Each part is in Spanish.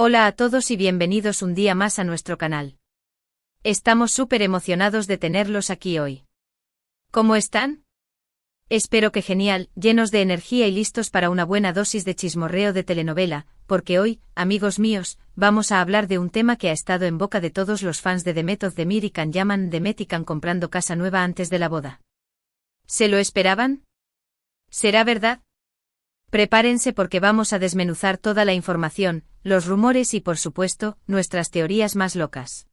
Hola a todos y bienvenidos un día más a nuestro canal. Estamos súper emocionados de tenerlos aquí hoy. ¿Cómo están? Espero que genial, llenos de energía y listos para una buena dosis de chismorreo de telenovela, porque hoy, amigos míos, vamos a hablar de un tema que ha estado en boca de todos los fans de Demet Özdemir y Can Yaman. Demet y Can comprando casa nueva antes de la boda. ¿Se lo esperaban? ¿Será verdad? Prepárense porque vamos a desmenuzar toda la información, los rumores y por supuesto, nuestras teorías más locas.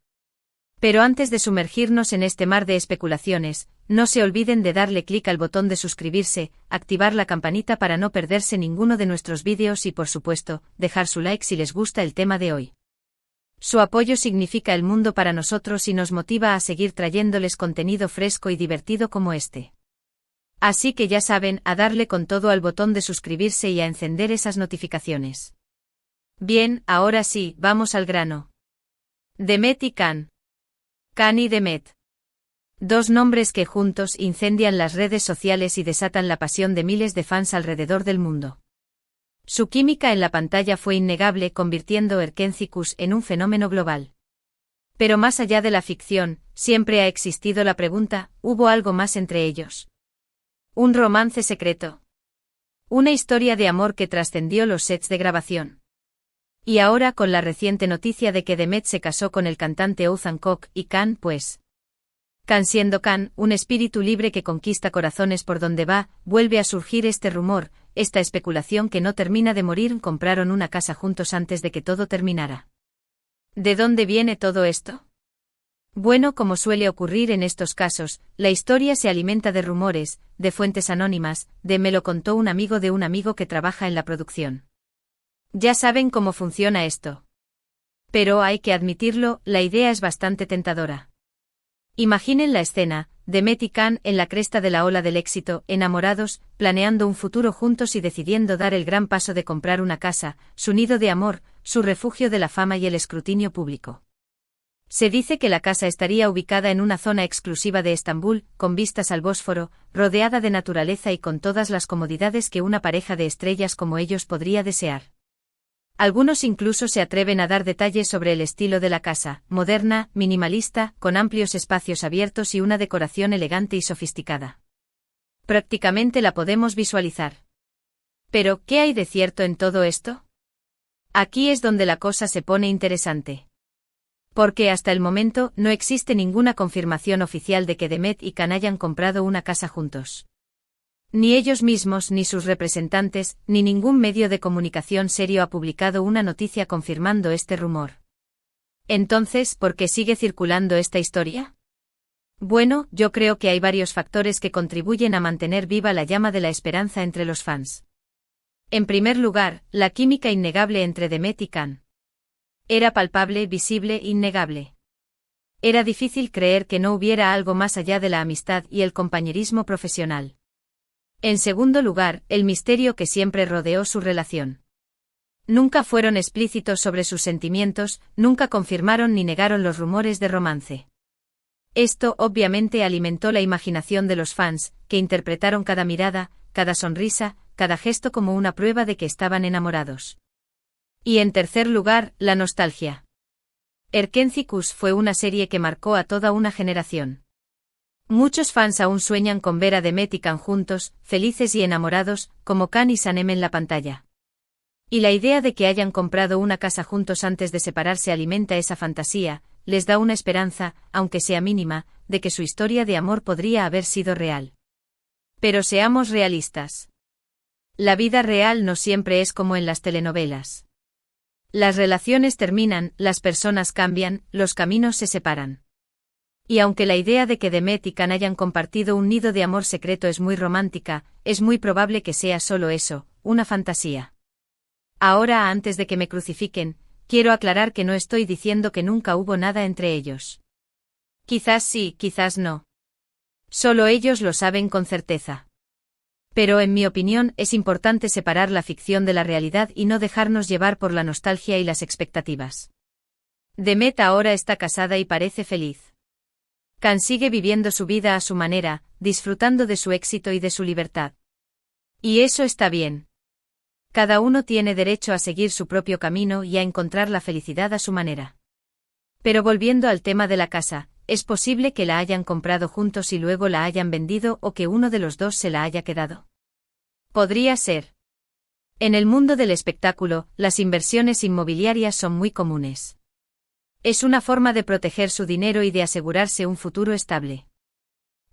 Pero antes de sumergirnos en este mar de especulaciones, no se olviden de darle clic al botón de suscribirse, activar la campanita para no perderse ninguno de nuestros vídeos y por supuesto, dejar su like si les gusta el tema de hoy. Su apoyo significa el mundo para nosotros y nos motiva a seguir trayéndoles contenido fresco y divertido como este. Así que ya saben, a darle con todo al botón de suscribirse y a encender esas notificaciones. Bien, ahora sí, vamos al grano. Demet y Can. Can y Demet. Dos nombres que juntos incendian las redes sociales y desatan la pasión de miles de fans alrededor del mundo. Su química en la pantalla fue innegable, convirtiendo Erkenci en un fenómeno global. Pero más allá de la ficción, siempre ha existido la pregunta, ¿hubo algo más entre ellos? Un romance secreto. Una historia de amor que trascendió los sets de grabación. Y ahora con la reciente noticia de que Demet se casó con el cantante Oğuzhan Koç y Can, pues. Can siendo Can, un espíritu libre que conquista corazones por donde va, vuelve a surgir este rumor, esta especulación que no termina de morir. Compraron una casa juntos antes de que todo terminara. ¿De dónde viene todo esto? Bueno, como suele ocurrir en estos casos, la historia se alimenta de rumores, de fuentes anónimas, me lo contó un amigo de un amigo que trabaja en la producción. Ya saben cómo funciona esto. Pero hay que admitirlo, la idea es bastante tentadora. Imaginen la escena, Demet y Can en la cresta de la ola del éxito, enamorados, planeando un futuro juntos y decidiendo dar el gran paso de comprar una casa, su nido de amor, su refugio de la fama y el escrutinio público. Se dice que la casa estaría ubicada en una zona exclusiva de Estambul, con vistas al Bósforo, rodeada de naturaleza y con todas las comodidades que una pareja de estrellas como ellos podría desear. Algunos incluso se atreven a dar detalles sobre el estilo de la casa, moderna, minimalista, con amplios espacios abiertos y una decoración elegante y sofisticada. Prácticamente la podemos visualizar. Pero, ¿qué hay de cierto en todo esto? Aquí es donde la cosa se pone interesante. Porque hasta el momento no existe ninguna confirmación oficial de que Demet y Can hayan comprado una casa juntos. Ni ellos mismos ni sus representantes, ni ningún medio de comunicación serio ha publicado una noticia confirmando este rumor. Entonces, ¿por qué sigue circulando esta historia? Bueno, yo creo que hay varios factores que contribuyen a mantener viva la llama de la esperanza entre los fans. En primer lugar, la química innegable entre Demet y Can. Era palpable, visible, innegable. Era difícil creer que no hubiera algo más allá de la amistad y el compañerismo profesional. En segundo lugar, el misterio que siempre rodeó su relación. Nunca fueron explícitos sobre sus sentimientos, nunca confirmaron ni negaron los rumores de romance. Esto obviamente alimentó la imaginación de los fans, que interpretaron cada mirada, cada sonrisa, cada gesto como una prueba de que estaban enamorados. Y en tercer lugar, la nostalgia. Erkenci fue una serie que marcó a toda una generación. Muchos fans aún sueñan con ver a Demet y Can juntos, felices y enamorados, como Can y Sanem en la pantalla. Y la idea de que hayan comprado una casa juntos antes de separarse alimenta esa fantasía, les da una esperanza, aunque sea mínima, de que su historia de amor podría haber sido real. Pero seamos realistas. La vida real no siempre es como en las telenovelas. Las relaciones terminan, las personas cambian, los caminos se separan. Y aunque la idea de que Demet y Can hayan compartido un nido de amor secreto es muy romántica, es muy probable que sea solo eso, una fantasía. Ahora, antes de que me crucifiquen, quiero aclarar que no estoy diciendo que nunca hubo nada entre ellos. Quizás sí, quizás no. Solo ellos lo saben con certeza. Pero en mi opinión es importante separar la ficción de la realidad y no dejarnos llevar por la nostalgia y las expectativas. Demet ahora está casada y parece feliz. Can sigue viviendo su vida a su manera, disfrutando de su éxito y de su libertad. Y eso está bien. Cada uno tiene derecho a seguir su propio camino y a encontrar la felicidad a su manera. Pero volviendo al tema de la casa, es posible que la hayan comprado juntos y luego la hayan vendido o que uno de los dos se la haya quedado. Podría ser. En el mundo del espectáculo, las inversiones inmobiliarias son muy comunes. Es una forma de proteger su dinero y de asegurarse un futuro estable.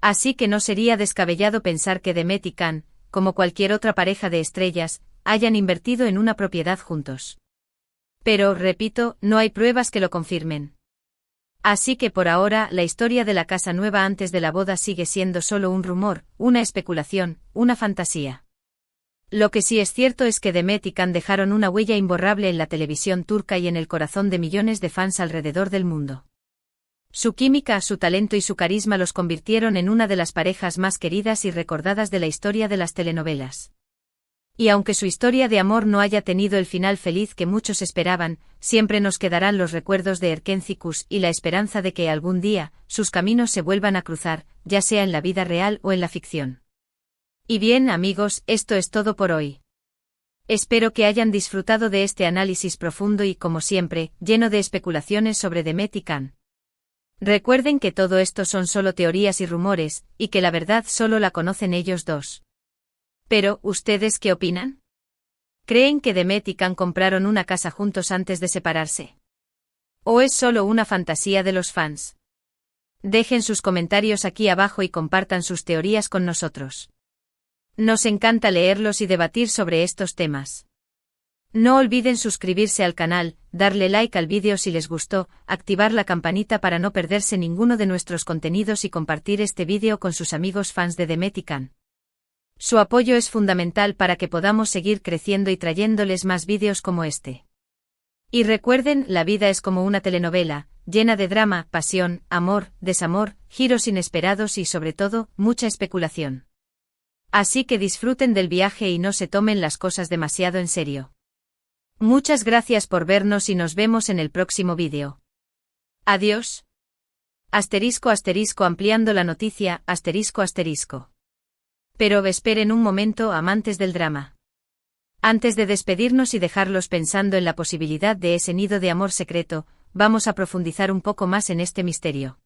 Así que no sería descabellado pensar que Demet y Can, como cualquier otra pareja de estrellas, hayan invertido en una propiedad juntos. Pero, repito, no hay pruebas que lo confirmen. Así que por ahora la historia de la casa nueva antes de la boda sigue siendo solo un rumor, una especulación, una fantasía. Lo que sí es cierto es que Demet y Can dejaron una huella imborrable en la televisión turca y en el corazón de millones de fans alrededor del mundo. Su química, su talento y su carisma los convirtieron en una de las parejas más queridas y recordadas de la historia de las telenovelas. Y aunque su historia de amor no haya tenido el final feliz que muchos esperaban, siempre nos quedarán los recuerdos de Erkenci y la esperanza de que algún día sus caminos se vuelvan a cruzar, ya sea en la vida real o en la ficción. Y bien, amigos, esto es todo por hoy. Espero que hayan disfrutado de este análisis profundo y, como siempre, lleno de especulaciones sobre Demet y Can. Recuerden que todo esto son solo teorías y rumores, y que la verdad solo la conocen ellos dos. Pero, ¿ustedes qué opinan? ¿Creen que Demet y Can compraron una casa juntos antes de separarse? ¿O es solo una fantasía de los fans? Dejen sus comentarios aquí abajo y compartan sus teorías con nosotros. Nos encanta leerlos y debatir sobre estos temas. No olviden suscribirse al canal, darle like al vídeo si les gustó, activar la campanita para no perderse ninguno de nuestros contenidos y compartir este vídeo con sus amigos fans de Demet y Can. Su apoyo es fundamental para que podamos seguir creciendo y trayéndoles más vídeos como este. Y recuerden, la vida es como una telenovela, llena de drama, pasión, amor, desamor, giros inesperados y sobre todo, mucha especulación. Así que disfruten del viaje y no se tomen las cosas demasiado en serio. Muchas gracias por vernos y nos vemos en el próximo vídeo. Adiós. *** ampliando la noticia, ***. Pero esperen un momento, amantes del drama. Antes de despedirnos y dejarlos pensando en la posibilidad de ese nido de amor secreto, vamos a profundizar un poco más en este misterio.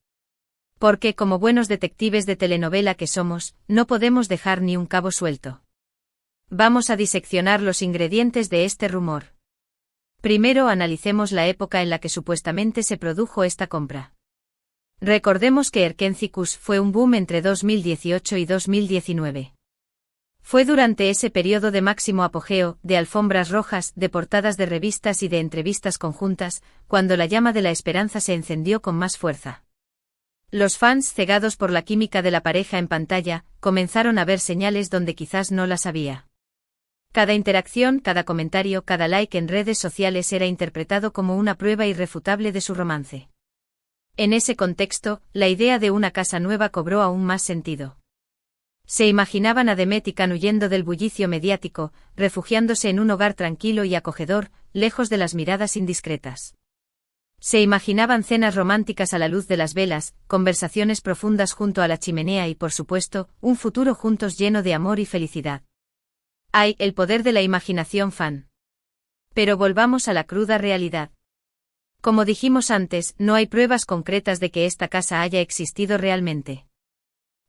Porque, como buenos detectives de telenovela que somos, no podemos dejar ni un cabo suelto. Vamos a diseccionar los ingredientes de este rumor. Primero analicemos la época en la que supuestamente se produjo esta compra. Recordemos que Erkenci fue un boom entre 2018 y 2019. Fue durante ese periodo de máximo apogeo, de alfombras rojas, de portadas de revistas y de entrevistas conjuntas, cuando la llama de la esperanza se encendió con más fuerza. Los fans, cegados por la química de la pareja en pantalla, comenzaron a ver señales donde quizás no las había. Cada interacción, cada comentario, cada like en redes sociales era interpretado como una prueba irrefutable de su romance. En ese contexto, la idea de una casa nueva cobró aún más sentido. Se imaginaban a Demet y Can huyendo del bullicio mediático, refugiándose en un hogar tranquilo y acogedor, lejos de las miradas indiscretas. Se imaginaban cenas románticas a la luz de las velas, conversaciones profundas junto a la chimenea y, por supuesto, un futuro juntos lleno de amor y felicidad. ¡Ay, el poder de la imaginación fan! Pero volvamos a la cruda realidad. Como dijimos antes, no hay pruebas concretas de que esta casa haya existido realmente.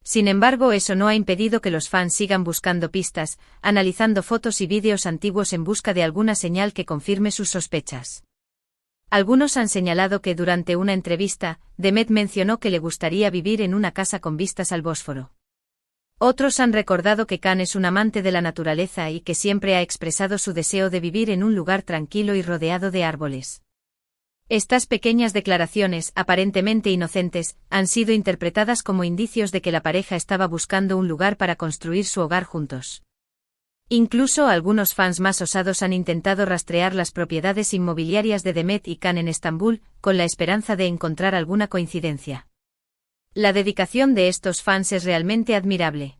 Sin embargo, eso no ha impedido que los fans sigan buscando pistas, analizando fotos y vídeos antiguos en busca de alguna señal que confirme sus sospechas. Algunos han señalado que durante una entrevista, Demet mencionó que le gustaría vivir en una casa con vistas al Bósforo. Otros han recordado que Can es un amante de la naturaleza y que siempre ha expresado su deseo de vivir en un lugar tranquilo y rodeado de árboles. Estas pequeñas declaraciones, aparentemente inocentes, han sido interpretadas como indicios de que la pareja estaba buscando un lugar para construir su hogar juntos. Incluso algunos fans más osados han intentado rastrear las propiedades inmobiliarias de Demet y Can en Estambul, con la esperanza de encontrar alguna coincidencia. La dedicación de estos fans es realmente admirable.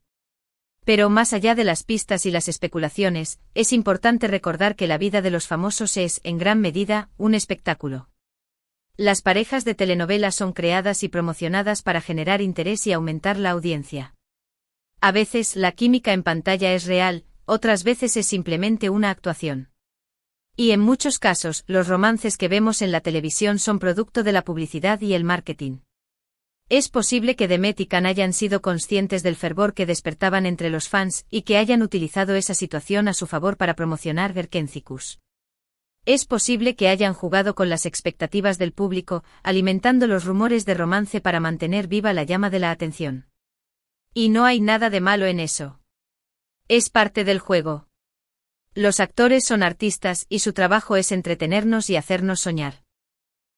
Pero más allá de las pistas y las especulaciones, es importante recordar que la vida de los famosos es, en gran medida, un espectáculo. Las parejas de telenovela son creadas y promocionadas para generar interés y aumentar la audiencia. A veces la química en pantalla es real, otras veces es simplemente una actuación. Y en muchos casos, los romances que vemos en la televisión son producto de la publicidad y el marketing. Es posible que Demet y Can hayan sido conscientes del fervor que despertaban entre los fans y que hayan utilizado esa situación a su favor para promocionar Verkencicus. Es posible que hayan jugado con las expectativas del público, alimentando los rumores de romance para mantener viva la llama de la atención. Y no hay nada de malo en eso. Es parte del juego. Los actores son artistas y su trabajo es entretenernos y hacernos soñar.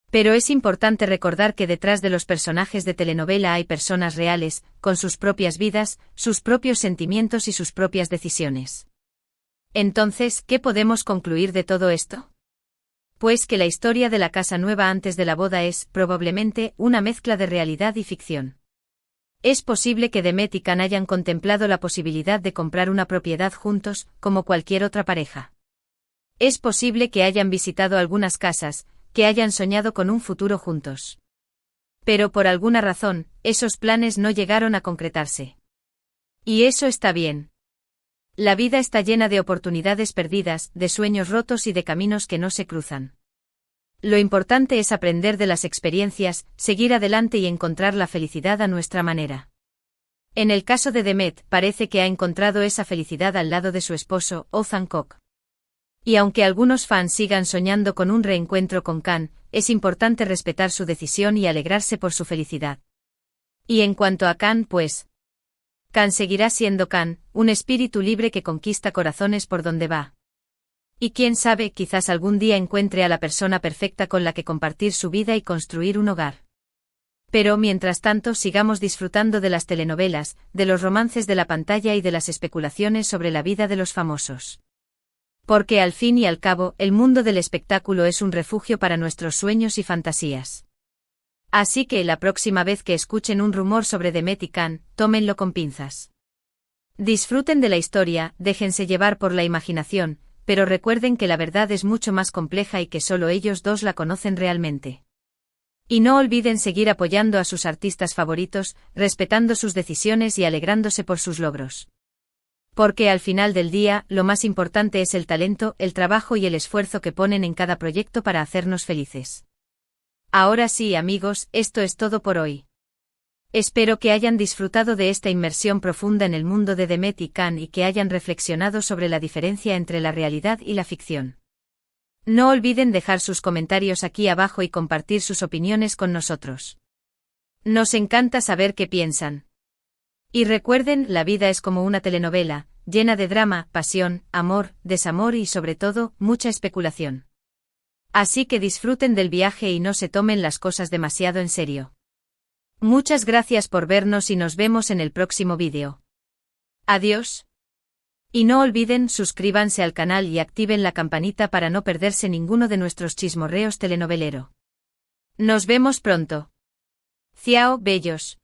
Pero es importante recordar que detrás de los personajes de telenovela hay personas reales, con sus propias vidas, sus propios sentimientos y sus propias decisiones. Entonces, ¿qué podemos concluir de todo esto? Pues que la historia de la casa nueva antes de la boda es, probablemente, una mezcla de realidad y ficción. Es posible que Demet y Can hayan contemplado la posibilidad de comprar una propiedad juntos, como cualquier otra pareja. Es posible que hayan visitado algunas casas, que hayan soñado con un futuro juntos. Pero por alguna razón, esos planes no llegaron a concretarse. Y eso está bien. La vida está llena de oportunidades perdidas, de sueños rotos y de caminos que no se cruzan. Lo importante es aprender de las experiencias, seguir adelante y encontrar la felicidad a nuestra manera. En el caso de Demet, parece que ha encontrado esa felicidad al lado de su esposo, Ozan Koc. Y aunque algunos fans sigan soñando con un reencuentro con Can, es importante respetar su decisión y alegrarse por su felicidad. Y en cuanto a Can, pues, Can seguirá siendo Can, un espíritu libre que conquista corazones por donde va. Y quién sabe, quizás algún día encuentre a la persona perfecta con la que compartir su vida y construir un hogar. Pero mientras tanto sigamos disfrutando de las telenovelas, de los romances de la pantalla y de las especulaciones sobre la vida de los famosos. Porque al fin y al cabo, el mundo del espectáculo es un refugio para nuestros sueños y fantasías. Así que la próxima vez que escuchen un rumor sobre Demet y Can, tómenlo con pinzas. Disfruten de la historia, déjense llevar por la imaginación, pero recuerden que la verdad es mucho más compleja y que solo ellos dos la conocen realmente. Y no olviden seguir apoyando a sus artistas favoritos, respetando sus decisiones y alegrándose por sus logros. Porque al final del día, lo más importante es el talento, el trabajo y el esfuerzo que ponen en cada proyecto para hacernos felices. Ahora sí, amigos, esto es todo por hoy. Espero que hayan disfrutado de esta inmersión profunda en el mundo de Demet y Can y que hayan reflexionado sobre la diferencia entre la realidad y la ficción. No olviden dejar sus comentarios aquí abajo y compartir sus opiniones con nosotros. Nos encanta saber qué piensan. Y recuerden, la vida es como una telenovela, llena de drama, pasión, amor, desamor y sobre todo, mucha especulación. Así que disfruten del viaje y no se tomen las cosas demasiado en serio. Muchas gracias por vernos y nos vemos en el próximo vídeo. Adiós. Y no olviden, suscríbanse al canal y activen la campanita para no perderse ninguno de nuestros chismorreos telenovelero. Nos vemos pronto. Ciao, bellos.